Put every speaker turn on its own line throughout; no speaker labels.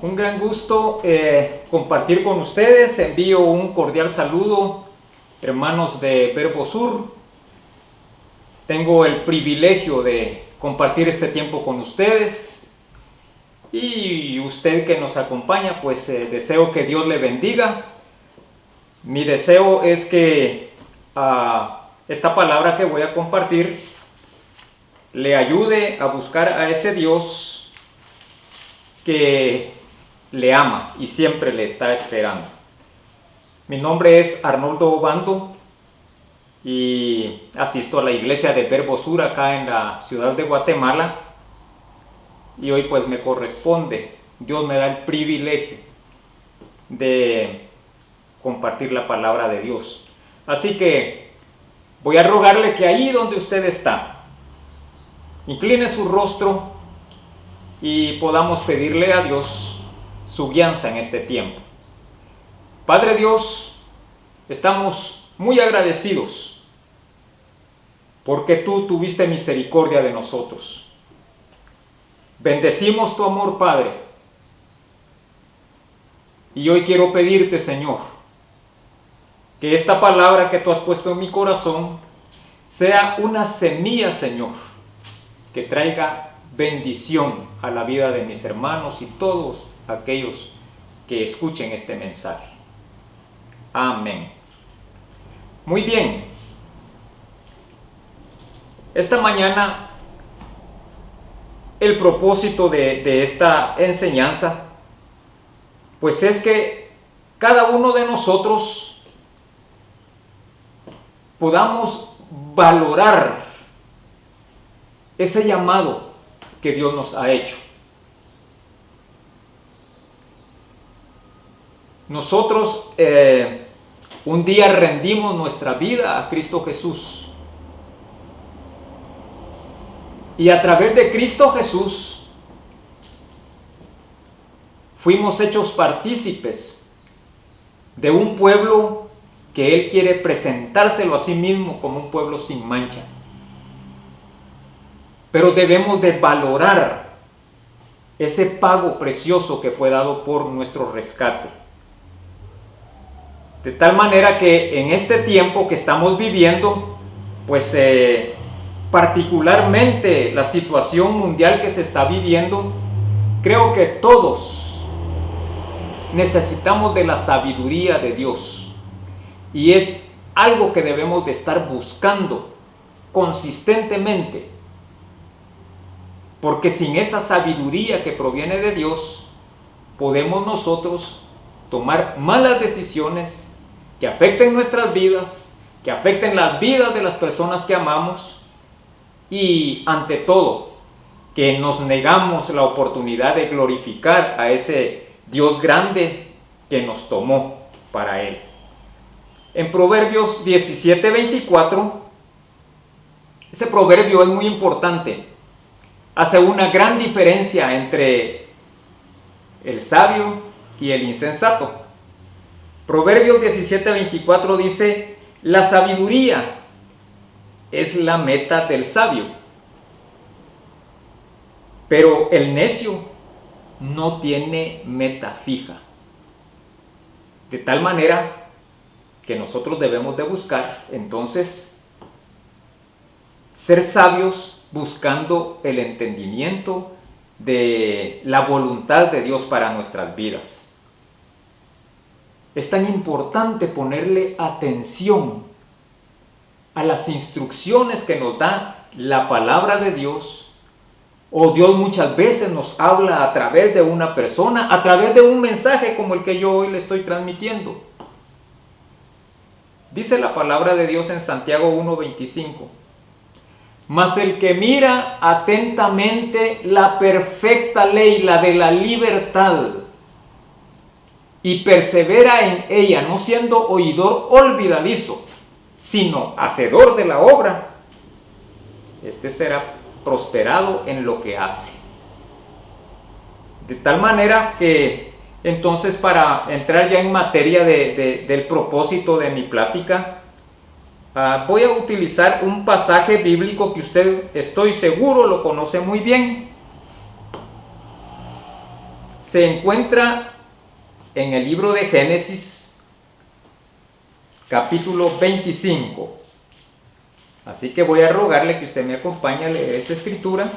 Un gran gusto compartir con ustedes. Envío un cordial saludo, hermanos de Verbo Sur. Tengo el privilegio de compartir este tiempo con ustedes. Y usted que nos acompaña, pues deseo que Dios le bendiga. Mi deseo es que esta palabra que voy a compartir le ayude a buscar a ese Dios que le ama y siempre le está esperando. Mi nombre es Arnoldo Obando y asisto a la iglesia de Verbo Sur acá en la ciudad de Guatemala, y hoy pues me corresponde, Dios me da el privilegio de compartir la palabra de Dios. Así que voy a rogarle que ahí donde usted está, incline su rostro y podamos pedirle a Dios su guianza en este tiempo. Padre Dios, estamos muy agradecidos porque tú tuviste misericordia de nosotros. Bendecimos tu amor, Padre. Y hoy quiero pedirte, Señor, que esta palabra que tú has puesto en mi corazón sea una semilla, Señor, que traiga bendición a la vida de mis hermanos y todos aquellos que escuchen este mensaje. Amén. Muy bien. Esta mañana el propósito de esta enseñanza pues es que cada uno de nosotros podamos valorar ese llamado que Dios nos ha hecho. Nosotros un día rendimos nuestra vida a Cristo Jesús. Y a través de Cristo Jesús fuimos hechos partícipes de un pueblo que Él quiere presentárselo a sí mismo como un pueblo sin mancha. Pero debemos de valorar ese pago precioso que fue dado por nuestro rescate. De tal manera que en este tiempo que estamos viviendo, pues particularmente la situación mundial que se está viviendo, creo que todos necesitamos de la sabiduría de Dios. Y es algo que debemos de estar buscando consistentemente. Porque sin esa sabiduría que proviene de Dios, podemos nosotros tomar malas decisiones que afecten nuestras vidas, que afecten las vidas de las personas que amamos, y ante todo, que nos negamos la oportunidad de glorificar a ese Dios grande que nos tomó para Él. En Proverbios 17:24, ese proverbio es muy importante. Hace una gran diferencia entre el sabio y el insensato. Proverbios 17:24 dice: la sabiduría es la meta del sabio, pero el necio no tiene meta fija. De tal manera que nosotros debemos de buscar entonces ser sabios, buscando el entendimiento de la voluntad de Dios para nuestras vidas. Es tan importante ponerle atención a las instrucciones que nos da la palabra de Dios, o Dios muchas veces nos habla a través de una persona, a través de un mensaje como el que yo hoy le estoy transmitiendo. Dice la palabra de Dios en Santiago 1:25: mas el que mira atentamente la perfecta ley, la de la libertad, y persevera en ella, no siendo oidor olvidadizo, sino hacedor de la obra, este será prosperado en lo que hace. De tal manera que entonces, para entrar ya en materia del propósito de mi plática, voy a utilizar un pasaje bíblico que usted, estoy seguro, lo conoce muy bien. se encuentra en el libro de Génesis, capítulo 25. Así que voy a rogarle que usted me acompañe a leer esa escritura.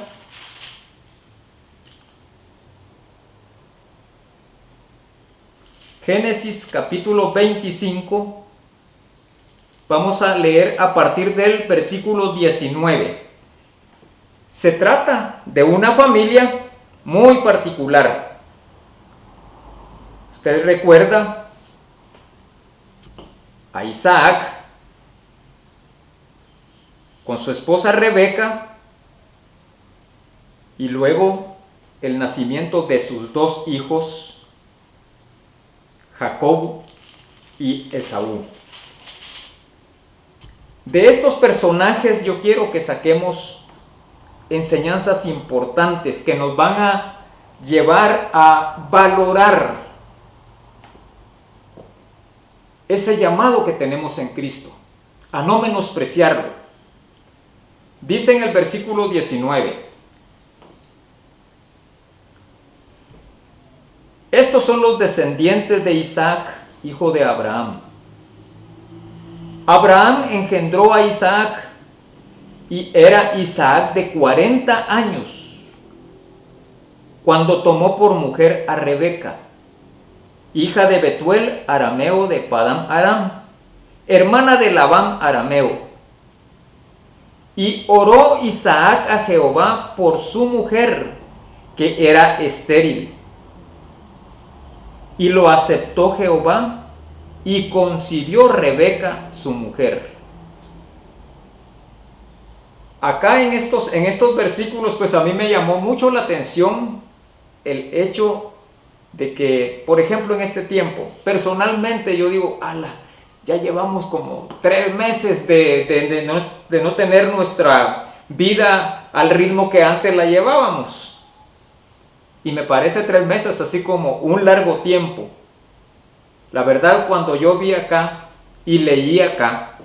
Génesis capítulo 25, vamos a leer a partir del versículo 19. Se trata de una familia muy particular. Usted recuerda a Isaac con su esposa Rebeca y luego el nacimiento de sus dos hijos, Jacob y Esaú. De estos personajes yo quiero que saquemos enseñanzas importantes que nos van a llevar a valorar ese llamado que tenemos en Cristo, a no menospreciarlo. Dice en el versículo 19: estos son los descendientes de Isaac, hijo de Abraham. Abraham engendró a Isaac y era Isaac de 40 años cuando tomó por mujer a Rebeca, hija de Betuel arameo de Padán Aram, hermana de Labán arameo. Y oró Isaac a Jehová por su mujer, que era estéril. Y lo aceptó Jehová, y concibió Rebeca su mujer. Acá en estos versículos, pues a mí me llamó mucho la atención el hecho de que, por ejemplo, en este tiempo, personalmente yo digo, ya llevamos como 3 meses de no tener nuestra vida al ritmo que antes la llevábamos. Y me parece 3 meses así como un largo tiempo. La verdad, cuando yo vi acá y leí acá,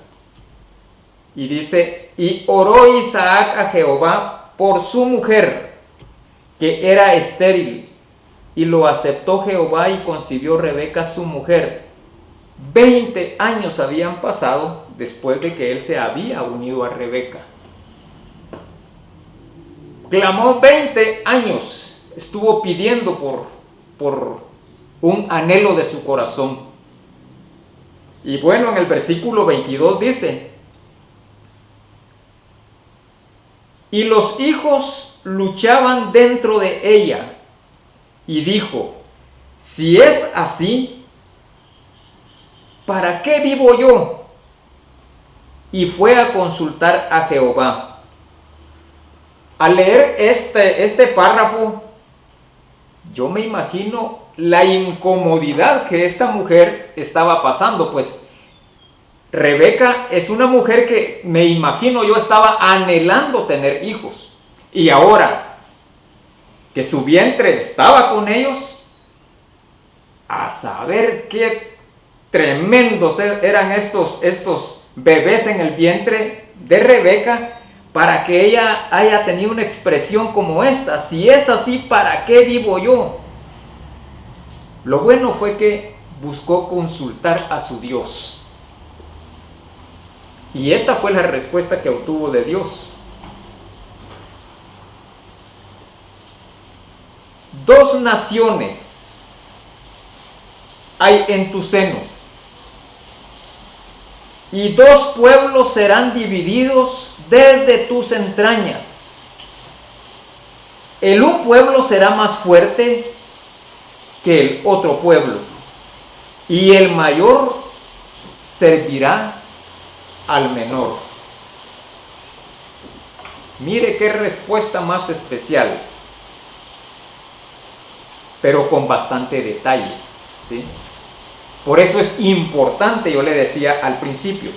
y dice, y oró Isaac a Jehová por su mujer, que era estéril, y lo aceptó Jehová y concibió Rebeca su mujer. 20 años habían pasado después de que él se había unido a Rebeca. Clamó 20 años, estuvo pidiendo por un anhelo de su corazón. Y bueno, en el versículo 22 dice, y los hijos luchaban dentro de ella, y dijo, si es así, ¿para qué vivo yo? Y fue a consultar a Jehová. Al leer este párrafo, yo me imagino la incomodidad que esta mujer estaba pasando, pues Rebeca es una mujer que me imagino yo estaba anhelando tener hijos, y ahora que su vientre estaba con ellos, a saber qué tremendos eran estos bebés en el vientre de Rebeca, para que ella haya tenido una expresión como esta. Si es así, ¿para qué vivo yo? Lo bueno fue que buscó consultar a su Dios. Y esta fue la respuesta que obtuvo de Dios. 2 naciones hay en tu seno, y 2 pueblos serán divididos desde tus entrañas. El un pueblo será más fuerte que el otro pueblo, y el mayor servirá al menor. Mire qué respuesta más especial, pero con bastante detalle, ¿sí? Por eso es importante, yo le decía al principio,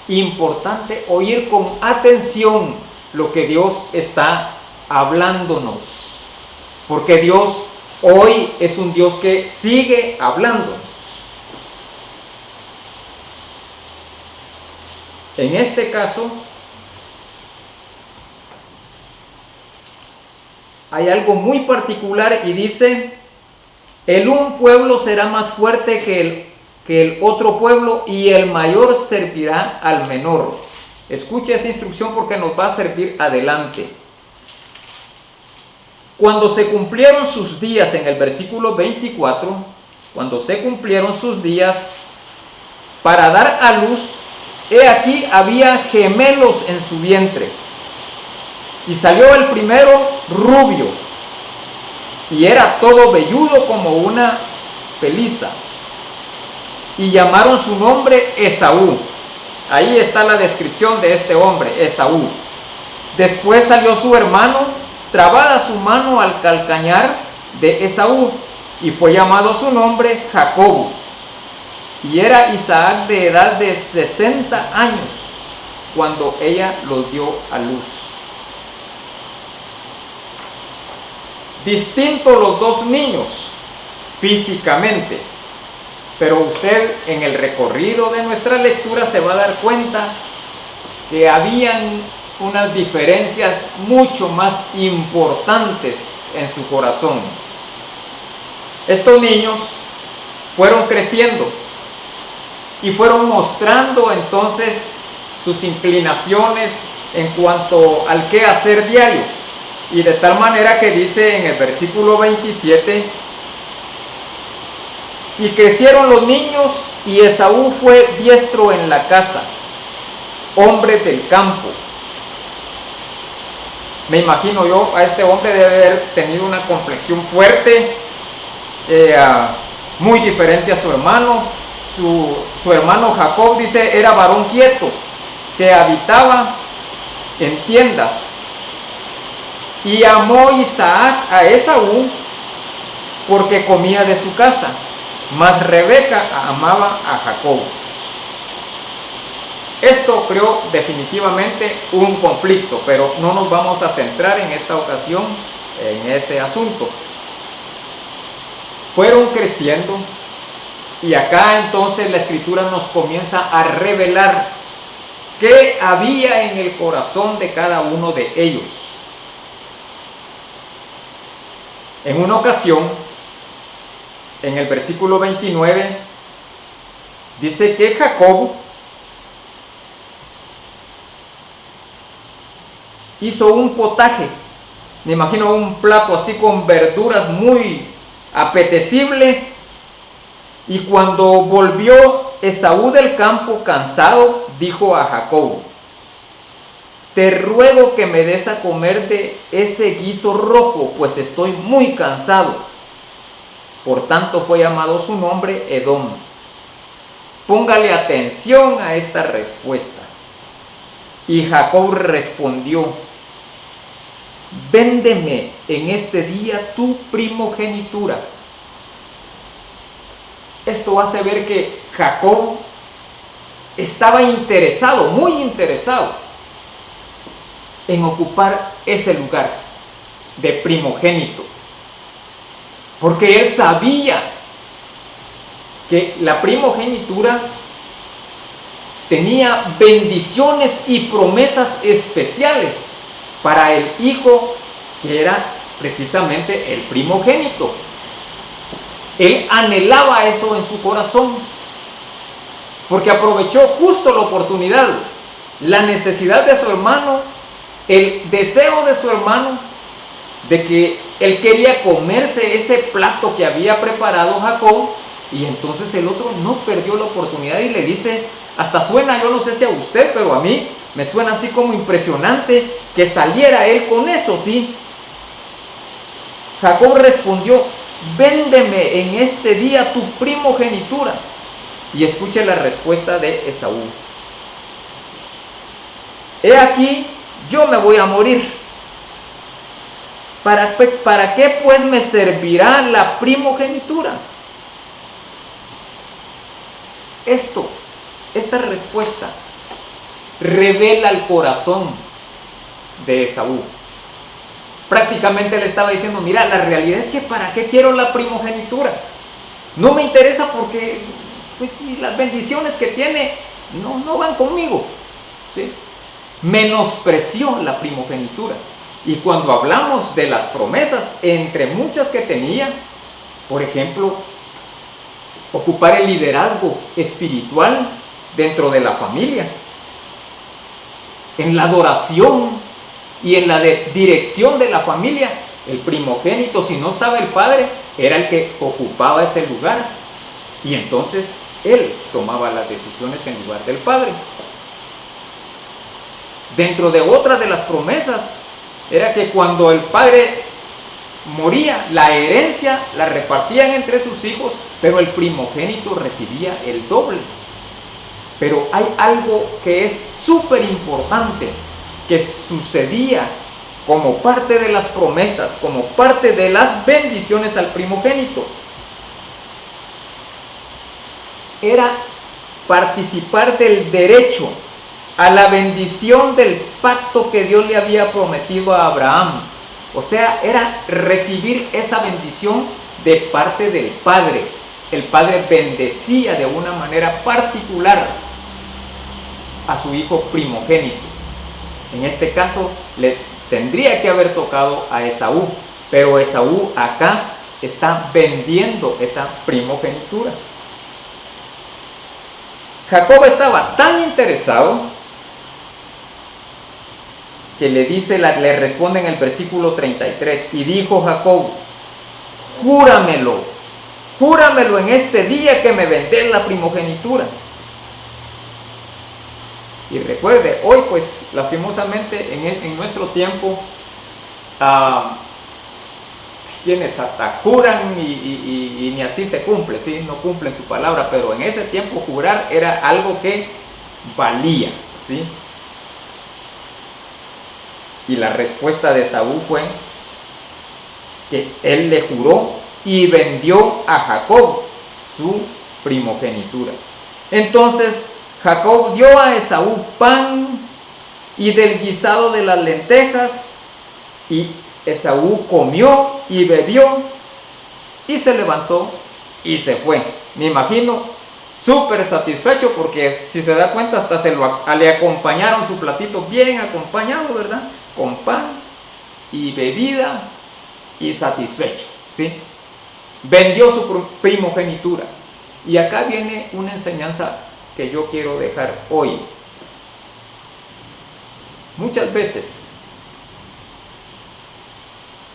importante oír con atención lo que Dios está hablándonos, porque Dios hoy es un Dios que sigue hablándonos. En este caso, hay algo muy particular y dice, El un pueblo será más fuerte que el otro pueblo, y el mayor servirá al menor. Escuche esa instrucción porque nos va a servir adelante. Cuando se cumplieron sus días, en el versículo 24, cuando se cumplieron sus días para dar a luz, he aquí había gemelos en su vientre. Y salió el primero rubio, y era todo velludo como una peliza. Y llamaron su nombre Esaú. Ahí está la descripción de este hombre, Esaú. Después salió su hermano, trabada su mano al calcañar de Esaú, y fue llamado su nombre Jacob. Y era Isaac de edad de 60 años cuando ella los dio a luz. Distintos los dos niños físicamente, pero usted en el recorrido de nuestra lectura se va a dar cuenta que habían unas diferencias mucho más importantes en su corazón. Estos niños fueron creciendo y fueron mostrando entonces sus inclinaciones en cuanto al qué hacer diario. Y de tal manera que dice en el versículo 27, y crecieron los niños, y Esaú fue diestro en la casa, hombre del campo. Me imagino yo, a este hombre debe haber tenido una complexión fuerte, muy diferente a su hermano. Su hermano Jacob, dice, era varón quieto, que habitaba en tiendas. Y amó Isaac a Esaú porque comía de su casa, mas Rebeca amaba a Jacob. Esto creó definitivamente un conflicto, pero no nos vamos a centrar en esta ocasión en ese asunto. Fueron creciendo, y acá entonces la escritura nos comienza a revelar qué había en el corazón de cada uno de ellos. En una ocasión, en el versículo 29, dice que Jacob hizo un potaje. Me imagino un plato así con verduras muy apetecible. Y cuando volvió Esaú del campo cansado, dijo a Jacob: te ruego que me des a comer de ese guiso rojo, pues estoy muy cansado. Por tanto fue llamado su nombre Edom. Póngale atención a esta respuesta. Y Jacob respondió: véndeme en este día tu primogenitura. Esto hace ver que Jacob estaba interesado, muy interesado, en ocupar ese lugar de primogénito, porque él sabía que la primogenitura tenía bendiciones y promesas especiales para el hijo que era precisamente el primogénito. Él anhelaba eso en su corazón, porque aprovechó justo la oportunidad, la necesidad de su hermano, el deseo de su hermano, de que él quería comerse ese plato que había preparado Jacob, y entonces el otro no perdió la oportunidad y le dice, hasta suena, yo no sé si a usted, pero a mí me suena así como impresionante que saliera él con eso, ¿sí? Jacob respondió: véndeme en este día tu primogenitura. Y escuche la respuesta de Esaú: he aquí, yo me voy a morir. ¿Para qué pues me servirá la primogenitura? Esta respuesta revela el corazón de Esaú. Prácticamente le estaba diciendo: mira, la realidad es que ¿para qué quiero la primogenitura? No me interesa porque, pues, si las bendiciones que tiene no van conmigo, ¿sí? Menospreció la primogenitura. Y cuando hablamos de las promesas, entre muchas que tenía, Por ejemplo, ocupar el liderazgo espiritual dentro de la familia, en la adoración y en la dirección de la familia. El primogénito, si no estaba el padre, era el que ocupaba ese lugar, y entonces él tomaba las decisiones en lugar del padre. Dentro de otra de las promesas era que cuando el padre moría, la herencia la repartían entre sus hijos, pero el primogénito recibía el doble. Pero hay algo que es súper importante, que sucedía como parte de las promesas, como parte de las bendiciones al primogénito. Era participar del derecho a la bendición del pacto que Dios le había prometido a Abraham. O sea, era recibir esa bendición de parte del Padre. El Padre bendecía de una manera particular a su hijo primogénito. En este caso, le tendría que haber tocado a Esaú, pero Esaú acá está vendiendo esa primogenitura. Jacob estaba tan interesado que le responde en el versículo 33, y dijo Jacob: júramelo en este día que me vendes la primogenitura. Y recuerde, hoy pues lastimosamente en nuestro tiempo quienes hasta juran y ni así se cumple, ¿sí? No cumplen su palabra, pero en ese tiempo jurar era algo que valía, ¿sí? Y la respuesta de Esaú fue que él le juró y vendió a Jacob su primogenitura. Entonces Jacob dio a Esaú pan y del guisado de las lentejas, y Esaú comió y bebió y se levantó y se fue. Me imagino súper satisfecho, porque si se da cuenta hasta le acompañaron su platito bien acompañado, ¿verdad? Con pan y bebida, y satisfecho, ¿sí? Vendió su primogenitura. Y acá viene una enseñanza que yo quiero dejar hoy. Muchas veces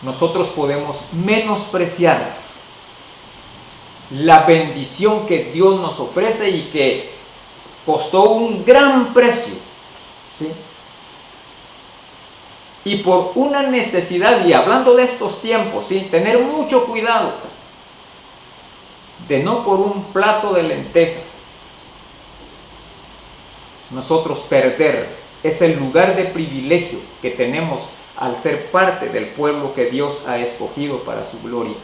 nosotros podemos menospreciar la bendición que Dios nos ofrece y que costó un gran precio, ¿sí? Y por una necesidad, y hablando de estos tiempos, ¿sí? Tener mucho cuidado de no por un plato de lentejas nosotros perder ese lugar de privilegio que tenemos al ser parte del pueblo que Dios ha escogido para su gloria.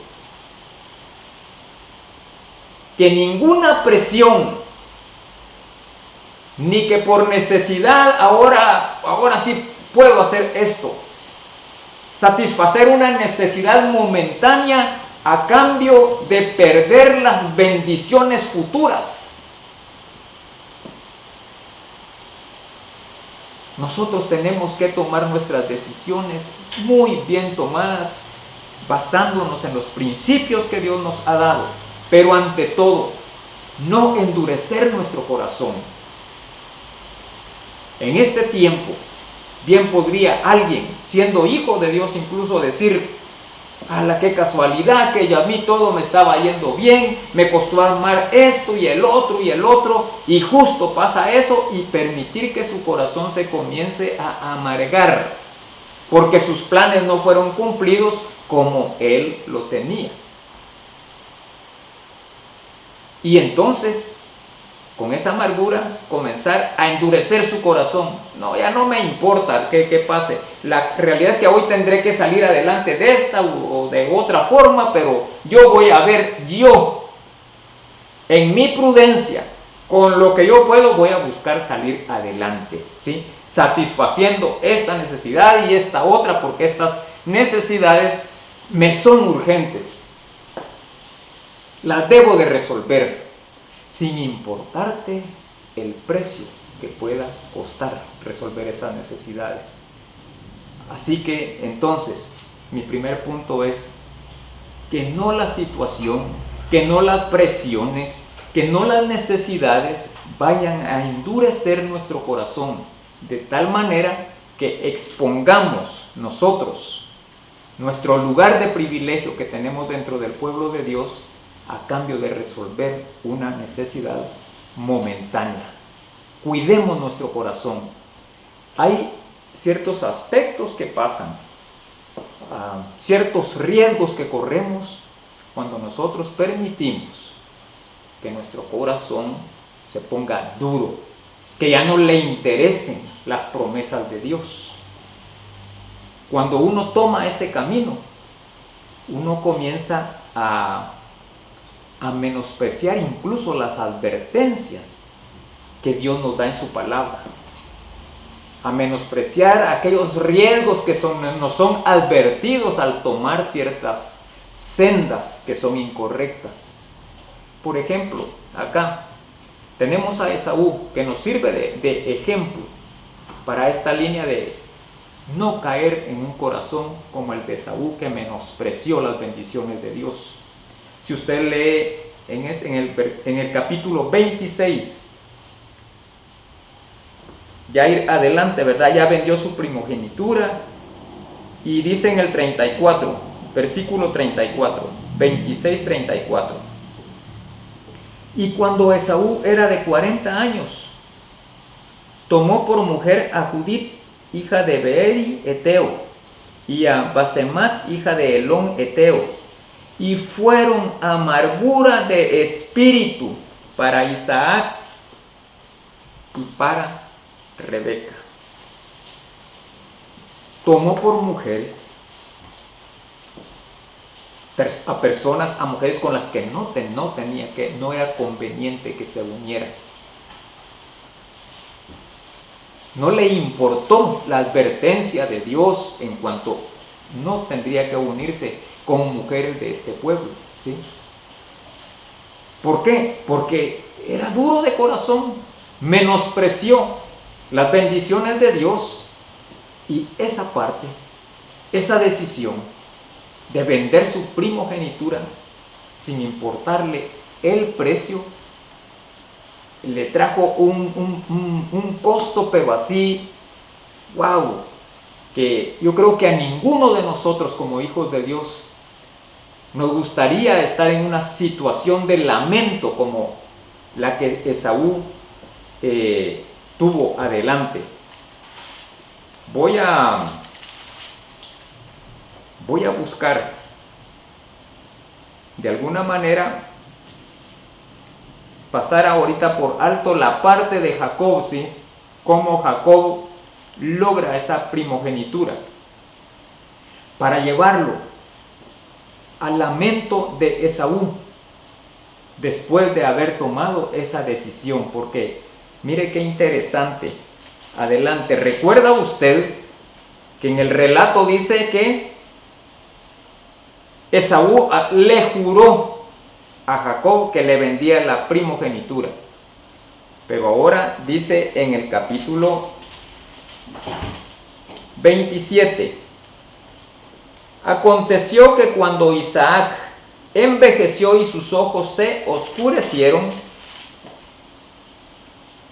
Que ninguna presión, ni que por necesidad ahora sí puedo hacer esto, satisfacer una necesidad momentánea a cambio de perder las bendiciones futuras. Nosotros tenemos que tomar nuestras decisiones muy bien tomadas, basándonos en los principios que Dios nos ha dado, pero ante todo, no endurecer nuestro corazón. En este tiempo, bien podría alguien, siendo hijo de Dios, incluso decir: ¡ala, qué casualidad que a mí todo me estaba yendo bien! Me costó armar esto y el otro, y justo pasa eso, y permitir que su corazón se comience a amargar, porque sus planes no fueron cumplidos como él lo tenía. Y entonces, con esa amargura, comenzar a endurecer su corazón. No, ya no me importa qué pase. La realidad es que hoy tendré que salir adelante de esta o de otra forma, pero yo voy a ver, yo, en mi prudencia, con lo que yo puedo, voy a buscar salir adelante, ¿sí? Satisfaciendo esta necesidad y esta otra, porque estas necesidades me son urgentes. Las debo de resolver, sin importarte el precio que pueda costar resolver esas necesidades. Así que entonces, mi primer punto es: que no la situación, que no las presiones, que no las necesidades vayan a endurecer nuestro corazón de tal manera que expongamos nosotros nuestro lugar de privilegio que tenemos dentro del pueblo de Dios a cambio de resolver una necesidad momentánea. Cuidemos nuestro corazón. Hay ciertos aspectos que pasan, ciertos riesgos que corremos cuando nosotros permitimos que nuestro corazón se ponga duro, que ya no le interesen las promesas de Dios. Cuando uno toma ese camino, uno comienza a menospreciar incluso las advertencias que Dios nos da en su palabra, a menospreciar aquellos riesgos que nos son advertidos al tomar ciertas sendas que son incorrectas. Por ejemplo, acá tenemos a Esaú, que nos sirve de ejemplo para esta línea de no caer en un corazón como el de Esaú, que menospreció las bendiciones de Dios. Si usted lee en el capítulo 26, ya ir adelante, ¿verdad? Ya vendió su primogenitura, y dice en el 34, versículo 34, 26, 34. Y cuando Esaú era de 40 años, tomó por mujer a Judith, hija de Beeri Eteo, y a Basemat, hija de Elón Eteo, y fueron amargura de espíritu para Isaac y para Rebeca. Tomó por mujeres a personas, a mujeres con las que no era conveniente que se unieran. No le importó la advertencia de Dios en cuanto no tendría que unirse con mujeres de este pueblo, ¿sí? ¿Por qué? Porque era duro de corazón, menospreció las bendiciones de Dios, y esa parte, esa decisión de vender su primogenitura sin importarle el precio, le trajo un costo, pero así, wow, que yo creo que a ninguno de nosotros como hijos de Dios nos gustaría estar en una situación de lamento como la que Esaú tuvo adelante. Voy a buscar de alguna manera pasar ahorita por alto la parte de Jacob, ¿sí? Cómo Jacob logra esa primogenitura para llevarlo al lamento de Esaú después de haber tomado esa decisión. Porque mire qué interesante. Adelante, ¿recuerda usted que en el relato dice que Esaú le juró a Jacob que le vendía la primogenitura? Pero ahora dice en el capítulo 27: aconteció que cuando Isaac envejeció y sus ojos se oscurecieron,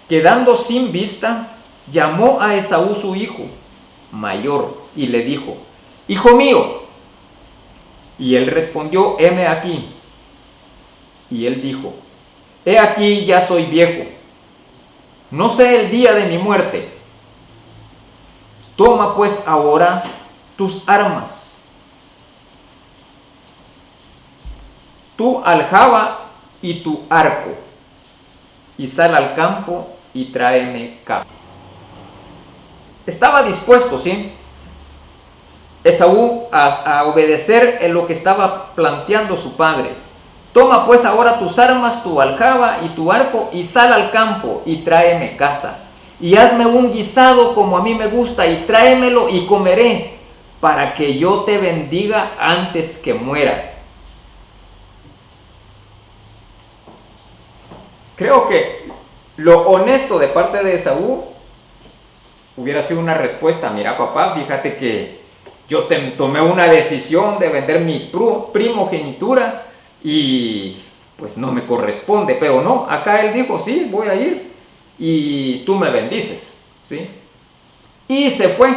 quedando sin vista, llamó a Esaú su hijo mayor y le dijo: hijo mío. Y él respondió: heme aquí. Y él dijo: he aquí, ya soy viejo, no sé el día de mi muerte. Toma pues ahora tus armas, tu aljaba y tu arco, y sal al campo y tráeme caza. Estaba dispuesto, ¿sí?, Esaú a obedecer en lo que estaba planteando su padre. Toma pues ahora tus armas, tu aljaba y tu arco, y sal al campo y tráeme caza. Y hazme un guisado como a mí me gusta, y tráemelo y comeré, para que yo te bendiga antes que muera. Creo que lo honesto de parte de Esaú hubiera sido una respuesta: mira papá, fíjate que yo tomé una decisión de vender mi primogenitura y pues no me corresponde. Pero no, acá él dijo, sí, voy a ir y tú me bendices, ¿sí? Y se fue.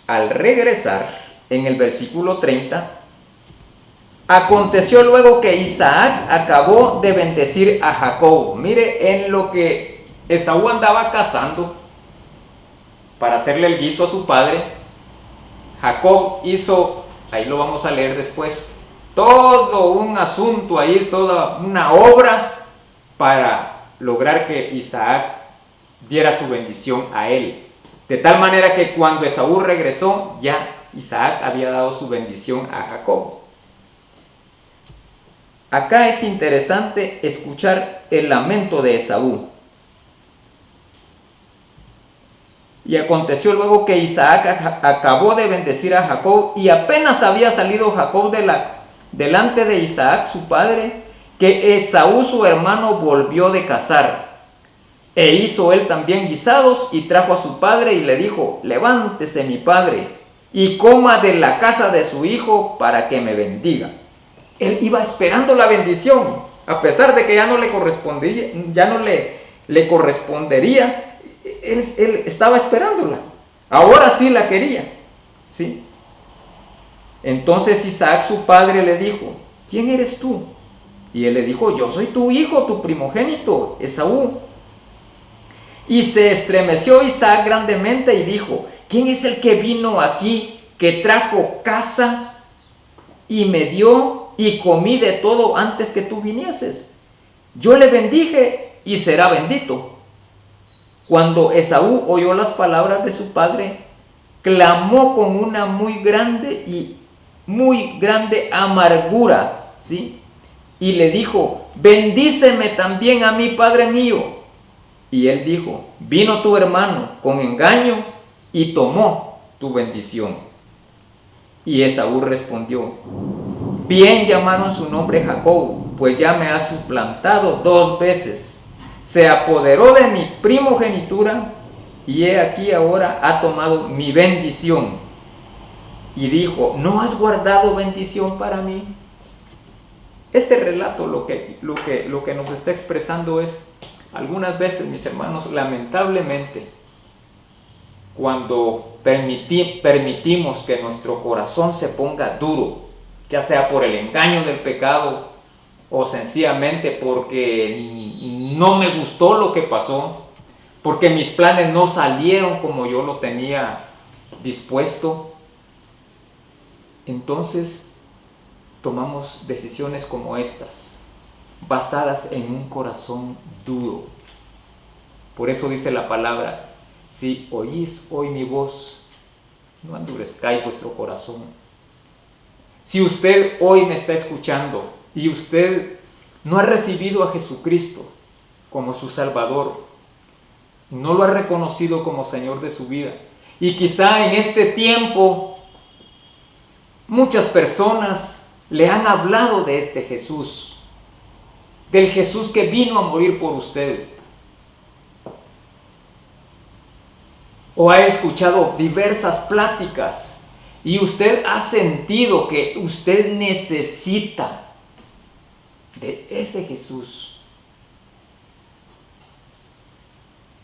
Al regresar, en el versículo 30, aconteció luego que Isaac acabó de bendecir a Jacob. Mire, en lo que Esaú andaba cazando para hacerle el guiso a su padre, Jacob hizo, ahí lo vamos a leer después, todo un asunto ahí, toda una obra para lograr que Isaac diera su bendición a él. De tal manera que cuando Esaú regresó, ya Isaac había dado su bendición a Jacob. Acá es interesante escuchar el lamento de Esaú. Y aconteció luego que Isaac acabó de bendecir a Jacob, y apenas había salido Jacob delante de Isaac su padre, que Esaú su hermano volvió de cazar. E hizo él también guisados y trajo a su padre y le dijo: levántese mi padre y coma de la casa de su hijo para que me bendiga. Él iba esperando la bendición, a pesar de que ya no le correspondía, le correspondería, él estaba esperándola. Ahora sí la quería, ¿sí? Entonces Isaac su padre le dijo: ¿quién eres tú? Y él le dijo: yo soy tu hijo, tu primogénito, Esaú. Y se estremeció Isaac grandemente y dijo: ¿quién es el que vino aquí, que trajo caza y me dio y comí de todo antes que tú vinieses? Yo le bendije y será bendito. Cuando Esaú oyó las palabras de su padre, clamó con una muy grande amargura, ¿sí? Y le dijo: bendíceme también a mí, padre mío. Y él dijo: vino tu hermano con engaño y tomó tu bendición. Y Esaú respondió: bien llamaron su nombre Jacob, pues ya me ha suplantado 2 veces. Se apoderó de mi primogenitura y he aquí ahora ha tomado mi bendición. Y dijo: ¿no has guardado bendición para mí? Este relato lo que nos está expresando es, algunas veces, mis hermanos, lamentablemente, cuando permitimos que nuestro corazón se ponga duro, ya sea por el engaño del pecado o sencillamente porque no me gustó lo que pasó, porque mis planes no salieron como yo lo tenía dispuesto, entonces tomamos decisiones como estas, basadas en un corazón duro. Por eso dice la palabra: si oís hoy mi voz, no endurezcáis vuestro corazón. Si usted hoy me está escuchando y usted no ha recibido a Jesucristo como su Salvador, no lo ha reconocido como Señor de su vida, y quizá en este tiempo muchas personas le han hablado de este Jesús, del Jesús que vino a morir por usted, o ha escuchado diversas pláticas y usted ha sentido que usted necesita de ese Jesús,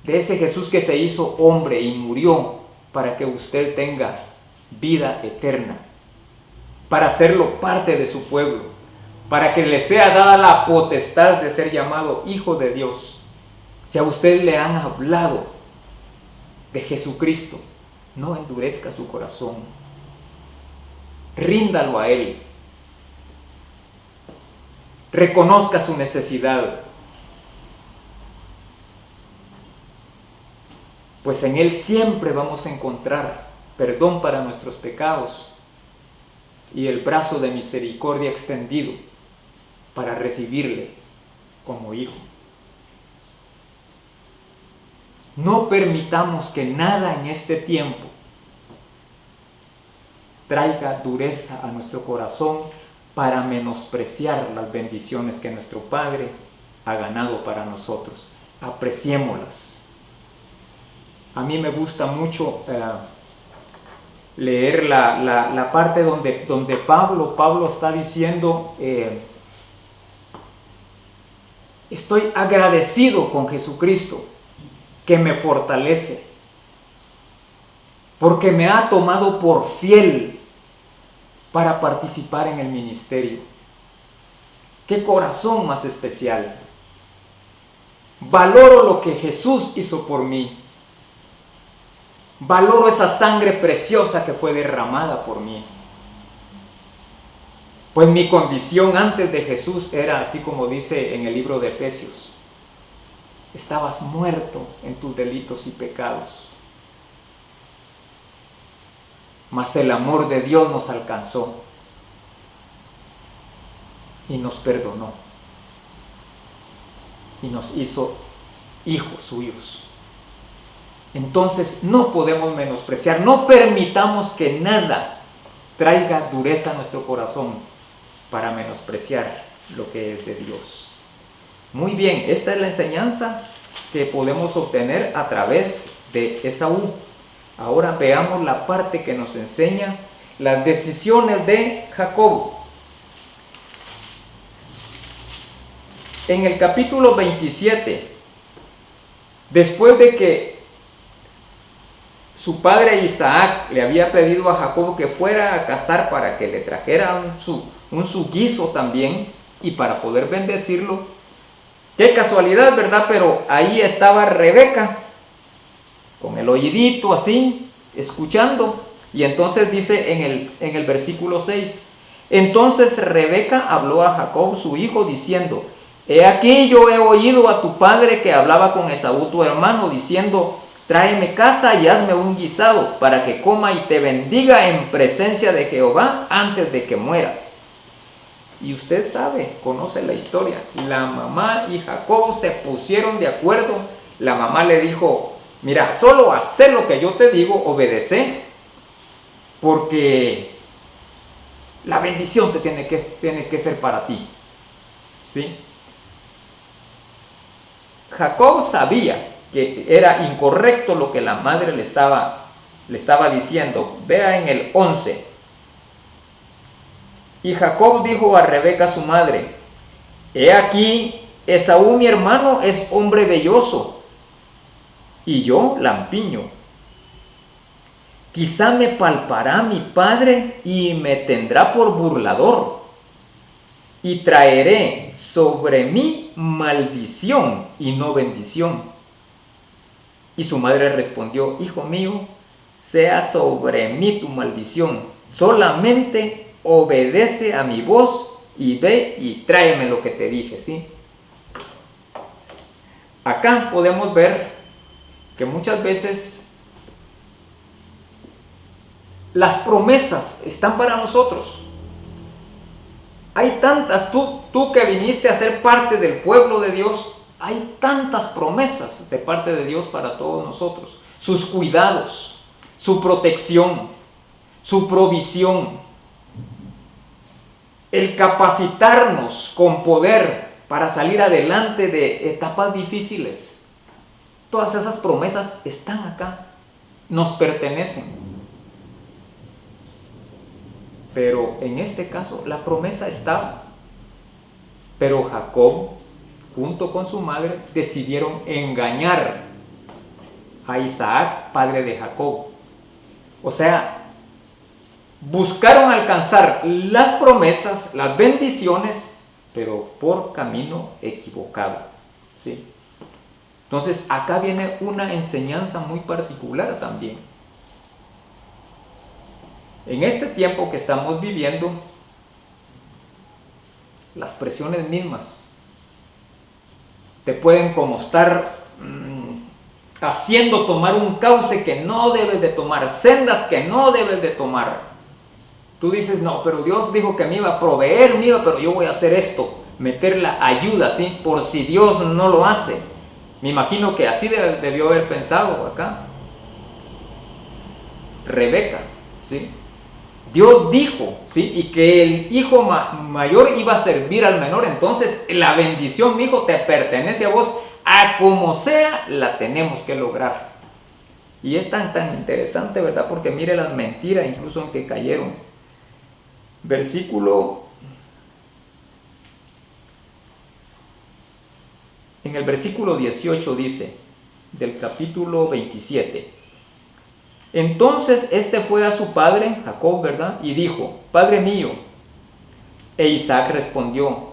de ese Jesús que se hizo hombre y murió para que usted tenga vida eterna, para hacerlo parte de su pueblo, para que le sea dada la potestad de ser llamado hijo de Dios. Si a usted le han hablado de Jesucristo, no endurezca su corazón, ríndalo a Él, reconozca su necesidad, pues en Él siempre vamos a encontrar perdón para nuestros pecados y el brazo de misericordia extendido para recibirle como hijo. No permitamos que nada en este tiempo traiga dureza a nuestro corazón para menospreciar las bendiciones que nuestro Padre ha ganado para nosotros. Apreciémoslas. A mí me gusta mucho leer la parte donde Pablo está diciendo, estoy agradecido con Jesucristo, que me fortalece, porque me ha tomado por fiel para participar en el ministerio. ¡Qué corazón más especial! Valoro lo que Jesús hizo por mí. Valoro esa sangre preciosa que fue derramada por mí. Pues mi condición antes de Jesús era así como dice en el libro de Efesios. Estabas muerto en tus delitos y pecados. Mas el amor de Dios nos alcanzó y nos perdonó y nos hizo hijos suyos. Entonces no podemos menospreciar, no permitamos que nada traiga dureza a nuestro corazón para menospreciar lo que es de Dios. Muy bien, esta es la enseñanza que podemos obtener a través de Esaú. Ahora veamos la parte que nos enseña las decisiones de Jacob. En el capítulo 27, después de que su padre Isaac le había pedido a Jacob que fuera a cazar para que le trajera un su guiso también y para poder bendecirlo. Qué casualidad, ¿verdad? Pero ahí estaba Rebeca, con el oídito así, escuchando. Y entonces dice en el versículo 6, entonces Rebeca habló a Jacob su hijo diciendo, he aquí yo he oído a tu padre que hablaba con Esaú tu hermano diciendo, tráeme caza y hazme un guisado para que coma y te bendiga en presencia de Jehová antes de que muera. Y usted sabe, conoce la historia, la mamá y Jacob se pusieron de acuerdo. La mamá le dijo, mira, solo haz lo que yo te digo, obedece, porque la bendición te tiene que ser para ti. ¿Sí? Jacob sabía que era incorrecto lo que la madre le estaba diciendo. Vea en el 11. Y Jacob dijo a Rebeca su madre, he aquí, Esaú mi hermano es hombre velloso, y yo lampiño. Quizá me palpará mi padre y me tendrá por burlador, y traeré sobre mí maldición y no bendición. Y su madre respondió, hijo mío, sea sobre mí tu maldición, solamente obedece a mi voz y ve y tráeme lo que te dije, ¿sí? Acá podemos ver que muchas veces las promesas están para nosotros. Hay tantas, tú que viniste a ser parte del pueblo de Dios, hay tantas promesas de parte de Dios para todos nosotros. Sus cuidados, su protección, su provisión, el capacitarnos con poder para salir adelante de etapas difíciles. Todas esas promesas están acá, nos pertenecen. Pero en este caso la promesa estaba. Pero Jacob, junto con su madre, decidieron engañar a Isaac, padre de Jacob. O sea, buscaron alcanzar las promesas, las bendiciones, pero por camino equivocado. ¿Sí? Entonces, acá viene una enseñanza muy particular también. En este tiempo que estamos viviendo, las presiones mismas te pueden como estar haciendo tomar un cauce que no debes de tomar, sendas que no debes de tomar. Tú dices, no, pero Dios dijo que me iba a proveer, pero yo voy a hacer esto, meter la ayuda, ¿sí? Por si Dios no lo hace. Me imagino que así debió haber pensado acá Rebeca, ¿sí? Dios dijo, ¿sí? Y que el hijo mayor iba a servir al menor. Entonces la bendición, mi hijo, te pertenece a vos. A como sea, la tenemos que lograr. Y es tan interesante, ¿verdad? Porque mire las mentiras incluso en que cayeron. En el versículo 18 dice, del capítulo 27. Entonces este fue a su padre, Jacob, ¿verdad? Y dijo, Padre mío. E Isaac respondió,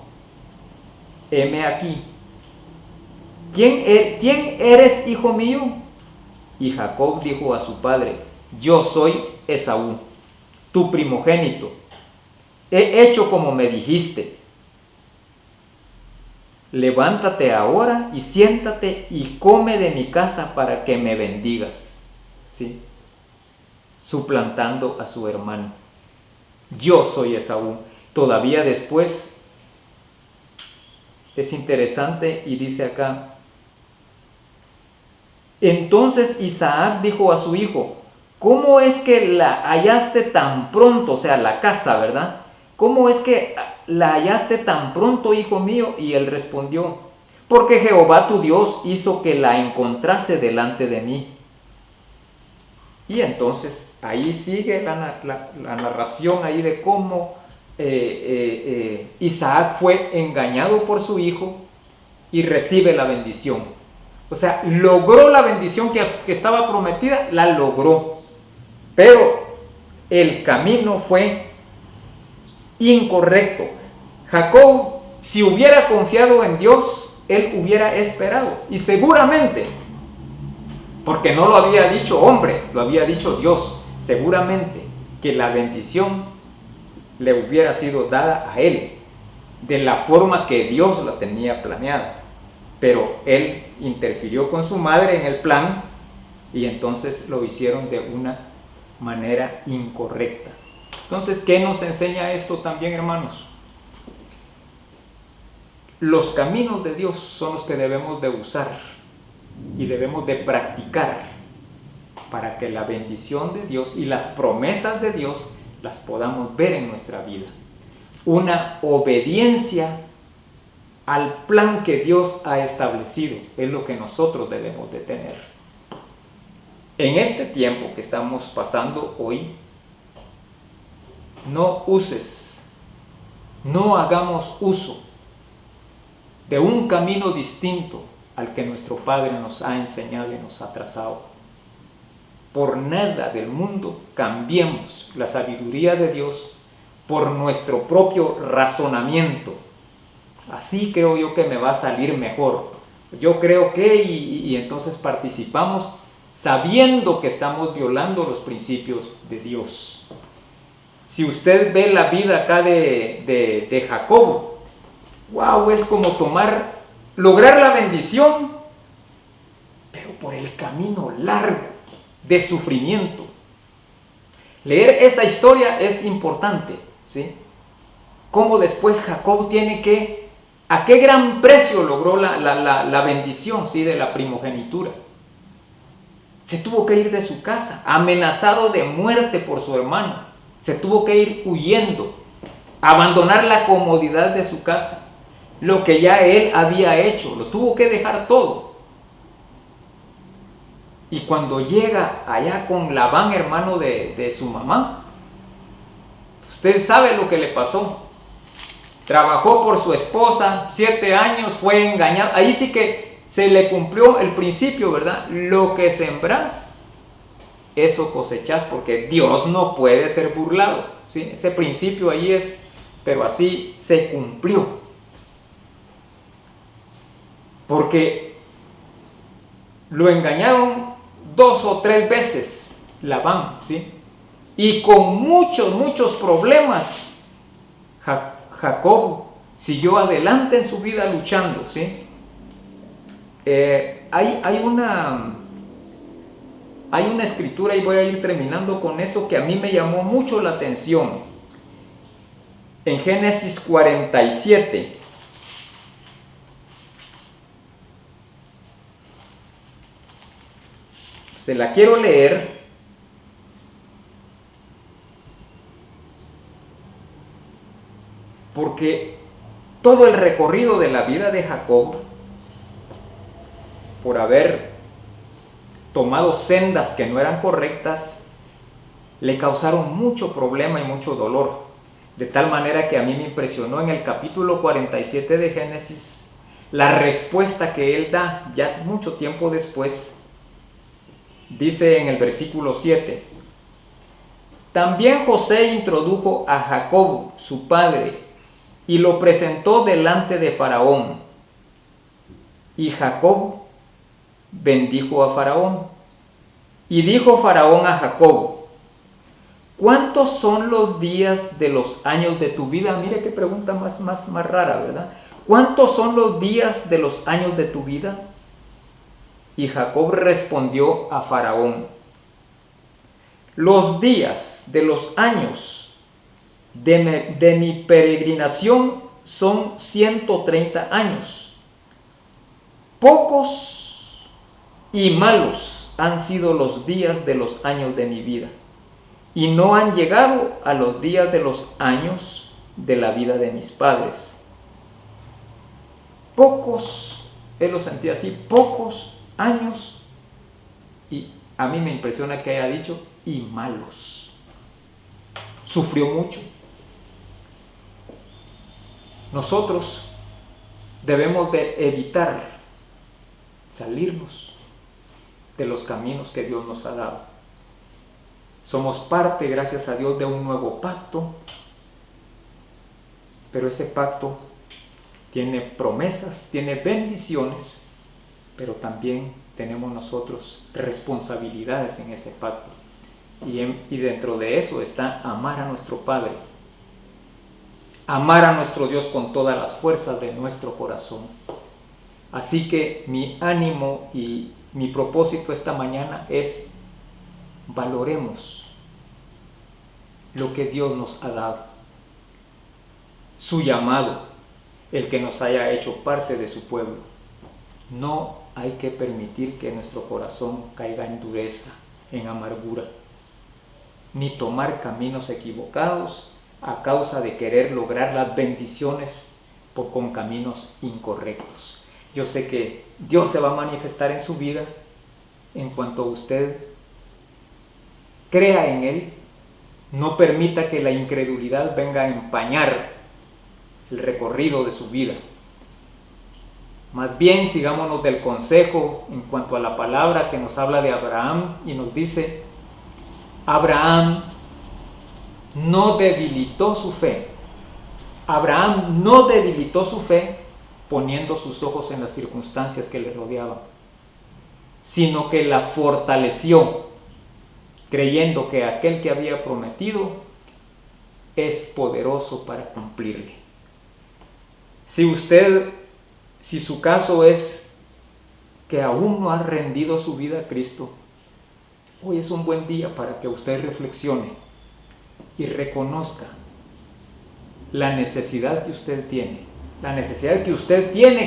heme aquí. ¿Quién eres, hijo mío? Y Jacob dijo a su padre, yo soy Esaú, tu primogénito. He hecho como me dijiste. Levántate ahora y siéntate y come de mi casa para que me bendigas. ¿Sí? Suplantando a su hermano. Yo soy Esaú. Todavía después es interesante y dice acá, entonces Isaac dijo a su hijo, ¿cómo es que la hallaste tan pronto? O sea, la casa, ¿verdad? ¿Cómo es que la hallaste tan pronto, hijo mío? Y él respondió, porque Jehová tu Dios hizo que la encontrase delante de mí. Y entonces ahí sigue la narración ahí de cómo Isaac fue engañado por su hijo y recibe la bendición. O sea, logró la bendición que estaba prometida, la logró. Pero el camino fue incorrecto. Jacob, si hubiera confiado en Dios, él hubiera esperado. Y seguramente, porque no lo había dicho hombre, lo había dicho Dios, seguramente que la bendición le hubiera sido dada a él, de la forma que Dios la tenía planeada. Pero él interfirió con su madre en el plan y entonces lo hicieron de una manera incorrecta. Entonces, ¿qué nos enseña esto también, hermanos? Los caminos de Dios son los que debemos de usar y debemos de practicar para que la bendición de Dios y las promesas de Dios las podamos ver en nuestra vida. Una obediencia al plan que Dios ha establecido es lo que nosotros debemos de tener. En este tiempo que estamos pasando hoy, no hagamos uso de un camino distinto al que nuestro Padre nos ha enseñado y nos ha trazado. Por nada del mundo cambiemos la sabiduría de Dios por nuestro propio razonamiento. Así creo yo que me va a salir mejor. Yo creo que, y entonces participamos sabiendo que estamos violando los principios de Dios. Si usted ve la vida acá de Jacob, wow, es como lograr la bendición, pero por el camino largo de sufrimiento. Leer esta historia es importante, ¿sí? Cómo después Jacob a qué gran precio logró la bendición, ¿sí? De la primogenitura. Se tuvo que ir de su casa, amenazado de muerte por su hermano. Se tuvo que ir huyendo, abandonar la comodidad de su casa, lo que ya él había hecho, lo tuvo que dejar todo. Y cuando llega allá con Labán, hermano de su mamá, usted sabe lo que le pasó. Trabajó por su esposa 7 años, fue engañado. Ahí sí que se le cumplió el principio, ¿verdad? Lo que sembrás, eso cosechás, porque Dios no puede ser burlado, ¿sí? Ese principio ahí pero así se cumplió. Porque lo engañaron 2 o 3 veces Labán, ¿sí? Y con muchos problemas, Jacob siguió adelante en su vida luchando, ¿sí? Hay una escritura, y voy a ir terminando con eso, que a mí me llamó mucho la atención. En Génesis 47. Se la quiero leer. Porque todo el recorrido de la vida de Jacob, por haber tomado sendas que no eran correctas, le causaron mucho problema y mucho dolor. De tal manera que a mí me impresionó en el capítulo 47 de Génesis la respuesta que él da ya mucho tiempo después. Dice en el versículo 7: también José introdujo a Jacob, su padre, y lo presentó delante de Faraón. Y Jacob bendijo a Faraón. Y dijo Faraón a Jacob: ¿cuántos son los días de los años de tu vida? Mire qué pregunta más rara, ¿verdad? ¿Cuántos son los días de los años de tu vida? Y Jacob respondió a Faraón: los días de los años de mi peregrinación son 130 años. Pocos y malos han sido los días de los años de mi vida, y no han llegado a los días de los años de la vida de mis padres. Pocos, él lo sentía así, pocos años, y a mí me impresiona que haya dicho, y malos. Sufrió mucho. Nosotros debemos de evitar salirnos de los caminos que Dios nos ha dado. Somos parte, gracias a Dios, de un nuevo pacto, pero ese pacto tiene promesas, tiene bendiciones, pero también tenemos nosotros responsabilidades en ese pacto. Y dentro de eso está amar a nuestro Padre, amar a nuestro Dios con todas las fuerzas de nuestro corazón. Así que mi ánimo y mi propósito esta mañana es: valoremos lo que Dios nos ha dado, su llamado, el que nos haya hecho parte de su pueblo. No hay que permitir que nuestro corazón caiga en dureza, en amargura, ni tomar caminos equivocados a causa de querer lograr las bendiciones con caminos incorrectos. Yo sé que Dios se va a manifestar en su vida en cuanto usted crea en Él. No permita que la incredulidad venga a empañar el recorrido de su vida. Más bien sigámonos del consejo en cuanto a la palabra que nos habla de Abraham y nos dice: Abraham no debilitó su fe. Abraham no debilitó su fe poniendo sus ojos en las circunstancias que le rodeaban, sino que la fortaleció, creyendo que aquel que había prometido es poderoso para cumplirle. Si su caso es que aún no ha rendido su vida a Cristo, hoy es un buen día para que usted reflexione y reconozca la necesidad que usted tiene,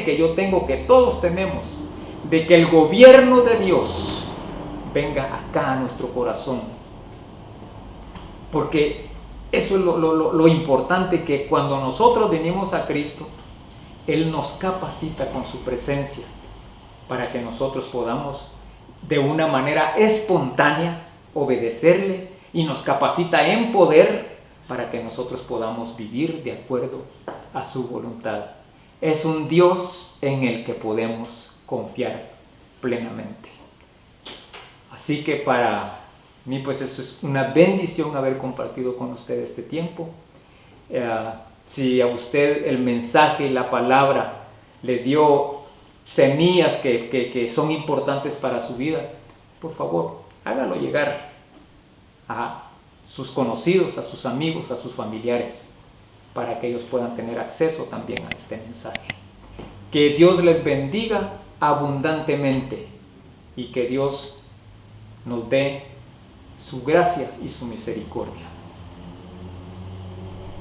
que yo tengo, que todos tenemos, de que el gobierno de Dios venga acá a nuestro corazón. Porque eso es lo importante, que cuando nosotros venimos a Cristo, Él nos capacita con su presencia para que nosotros podamos de una manera espontánea obedecerle, y nos capacita en poder para que nosotros podamos vivir de acuerdo a su voluntad. Es un Dios en el que podemos confiar plenamente. Así que para mí, pues eso es una bendición haber compartido con usted este tiempo. Si a usted el mensaje y la palabra le dio semillas que son importantes para su vida, por favor, hágalo llegar a sus conocidos, a sus amigos, a sus familiares, para que ellos puedan tener acceso también a este mensaje. Que Dios les bendiga abundantemente y que Dios nos dé su gracia y su misericordia.